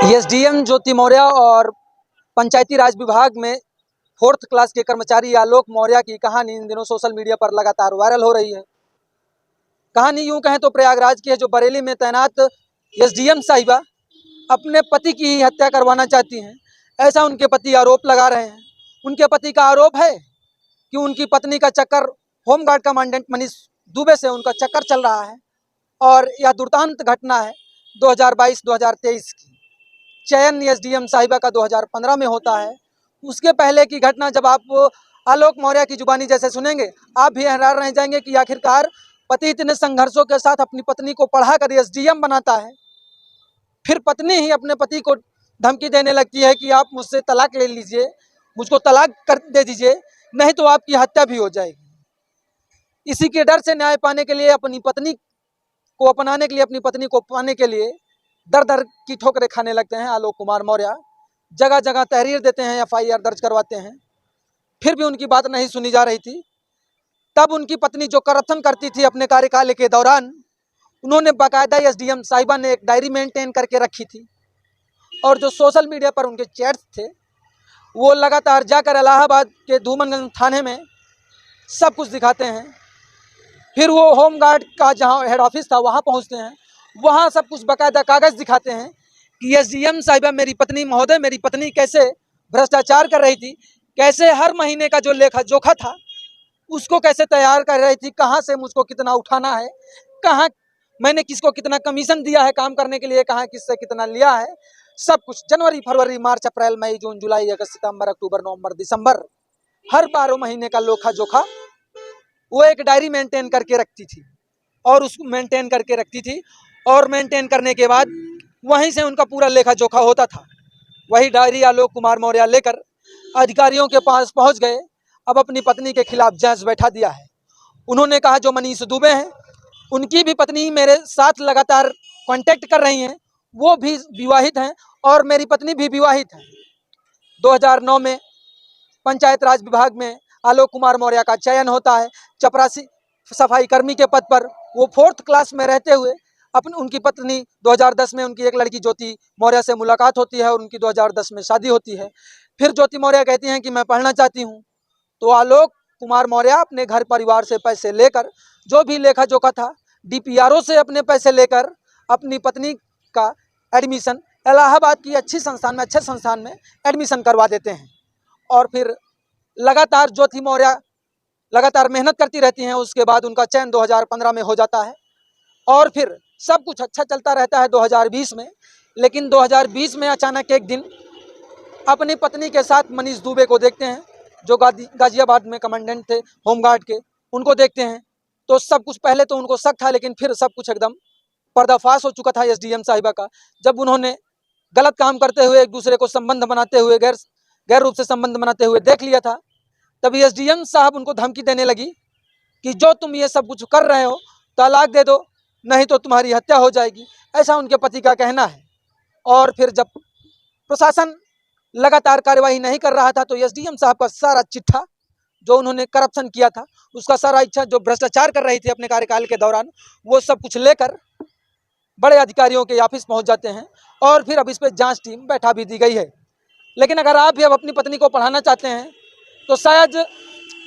SDM ज्योति मौर्य और पंचायती राज विभाग में 4th क्लास के कर्मचारी आलोक मौर्य की कहानी इन दिनों सोशल मीडिया पर लगातार वायरल हो रही है। कहानी यूं कहें तो प्रयागराज की है, जो बरेली में तैनात एसडीएम साहिबा अपने पति की ही हत्या करवाना चाहती हैं, ऐसा उनके पति आरोप लगा रहे हैं। उनके पति का आरोप है कि उनकी पत्नी का चक्कर होमगार्ड कमांडेंट मनीष दुबे से उनका चक्कर चल रहा है और यह दुर्दांत घटना है 2022-2023 की। चयन एसडीएम साहिबा का 2015 में होता है। उसके पहले की घटना जब आप आलोक मौर्य की जुबानी जैसे सुनेंगे, आप भी हैरान रह जाएंगे कि आखिरकार पति इतने संघर्षों के साथ अपनी पत्नी को पढ़ाकर एसडीएम बनाता है, फिर पत्नी ही अपने पति को धमकी देने लगती है कि आप मुझसे तलाक ले लीजिए, मुझको तलाक कर दे दीजिए, नहीं तो आपकी हत्या भी हो जाएगी। इसी के डर से न्याय पाने के लिए, अपनी पत्नी को अपनाने के लिए, अपनी पत्नी को पाने के लिए दर दर की ठोकरें खाने लगते हैं आलोक कुमार मौर्य। जगह जगह तहरीर देते हैं, एफआईआर दर्ज करवाते हैं, फिर भी उनकी बात नहीं सुनी जा रही थी। तब उनकी पत्नी जो करप्शन करती थी अपने कार्यकाल के दौरान, उन्होंने बाकायदा एसडीएम साहिबा ने एक डायरी मेंटेन करके रखी थी और जो सोशल मीडिया पर उनके चैट्स थे वो लगातार जाकर इलाहाबाद के धूमनगंज थाने में सब कुछ दिखाते हैं। फिर वो होमगार्ड का जहाँ हेड ऑफिस था वहाँ पहुँचते हैं, वहाँ सब कुछ बाकायदा कागज़ दिखाते हैं कि एसडीएम साहिबा मेरी पत्नी महोदय, मेरी पत्नी कैसे भ्रष्टाचार कर रही थी, कैसे हर महीने का जो लेखा जोखा था उसको कैसे तैयार कर रही थी, कहाँ से मुझको कितना उठाना है, कहाँ मैंने किसको कितना कमीशन दिया है काम करने के लिए, कहाँ किससे कितना लिया है, सब कुछ जनवरी, फरवरी, मार्च, अप्रैल, मई, जून, जुलाई, अगस्त, सितंबर, अक्टूबर, नवंबर, दिसंबर, हर 12 महीने का लेखा जोखा वो एक डायरी मेंटेन करके रखती थी और उसको मेंटेन करके रखती थी और मेंटेन करने के बाद वहीं से उनका पूरा लेखा जोखा होता था। वही डायरी आलोक कुमार मौर्य लेकर अधिकारियों के पास पहुंच गए। अब अपनी पत्नी के खिलाफ जांच बैठा दिया है। उन्होंने कहा जो मनीष दुबे हैं उनकी भी पत्नी मेरे साथ लगातार कांटेक्ट कर रही हैं, वो भी विवाहित हैं और मेरी पत्नी भी विवाहित है। 2009 में पंचायत राज विभाग में आलोक कुमार मौर्य का चयन होता है चपरासी सफाई कर्मी के पद पर। वो 4th क्लास में रहते हुए उनकी पत्नी 2010 में उनकी एक लड़की ज्योति मौर्य से मुलाकात होती है और उनकी 2010 में शादी होती है। फिर ज्योति मौर्य कहती हैं कि मैं पढ़ना चाहती हूँ, तो आलोक कुमार मौर्य अपने घर परिवार से पैसे लेकर, जो भी लेखा जोखा था डीपीआरओ से अपने पैसे लेकर अपनी पत्नी का एडमिशन इलाहाबाद की अच्छे संस्थान में एडमिशन करवा देते हैं। और फिर लगातार ज्योति मौर्य लगातार मेहनत करती रहती हैं। उसके बाद उनका चयन 2015 में हो जाता है और फिर सब कुछ अच्छा चलता रहता है 2020 में। लेकिन 2020 में अचानक एक दिन अपनी पत्नी के साथ मनीष दुबे को देखते हैं, जो गाजियाबाद में कमांडेंट थे होमगार्ड के, उनको देखते हैं। तो सब कुछ पहले तो उनको शक था, लेकिन फिर सब कुछ एकदम पर्दाफाश हो चुका था एसडीएम साहिबा का। जब उन्होंने गलत काम करते हुए, एक दूसरे को संबंध बनाते हुए, गैर रूप से संबंध बनाते हुए देख लिया था, तभी एसडीएम साहब उनको धमकी देने लगी कि जो तुम ये सब कुछ कर रहे हो तलाक दे दो, नहीं तो तुम्हारी हत्या हो जाएगी, ऐसा उनके पति का कहना है। और फिर जब प्रशासन लगातार कार्रवाई नहीं कर रहा था तो एसडीएम साहब का सारा चिट्ठा जो उन्होंने करप्शन किया था, उसका सारा इच्छा जो भ्रष्टाचार कर रही थी अपने कार्यकाल के दौरान, वो सब कुछ लेकर बड़े अधिकारियों के ऑफिस पहुंच जाते हैं और फिर अब इस पर जांच टीम बैठा भी दी गई है। लेकिन अगर आप भी अब अपनी पत्नी को पढ़ाना चाहते हैं तो शायद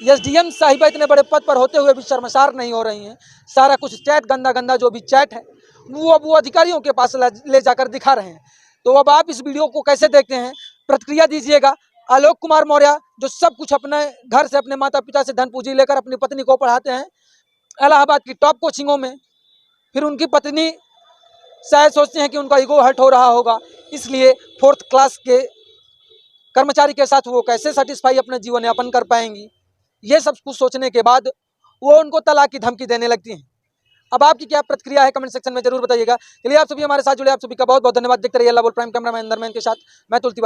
एसडीएम साहिबा इतने बड़े पद पर होते हुए भी शर्मसार नहीं हो रही हैं। सारा कुछ चैट, गंदा गंदा जो भी चैट है वो अब वो अधिकारियों के पास ले जाकर दिखा रहे हैं। तो अब आप इस वीडियो को कैसे देखते हैं, प्रतिक्रिया दीजिएगा। आलोक कुमार मौर्य जो सब कुछ अपने घर से, अपने माता पिता से धन पूंजी लेकर अपनी पत्नी को पढ़ाते हैं इलाहाबाद की टॉप कोचिंगों में, फिर उनकी पत्नी शायद सोचते हैं कि उनका ईगो हर्ट हो रहा होगा, इसलिए 4th क्लास के कर्मचारी के साथ वो कैसे सेटिस्फाई अपना जीवन यापन कर पाएंगी, ये सब कुछ सोचने के बाद वो उनको तलाक की धमकी देने लगती हैं। अब आपकी क्या प्रतिक्रिया है कमेंट सेक्शन में जरूर बताइएगा। चलिए आप सभी हमारे साथ जुड़े, आप सभी का बहुत बहुत धन्यवाद। देखते रहिए अल्लाह बोल प्राइम कैमरा मैन अंदरमैन के साथ मैं तुलसी।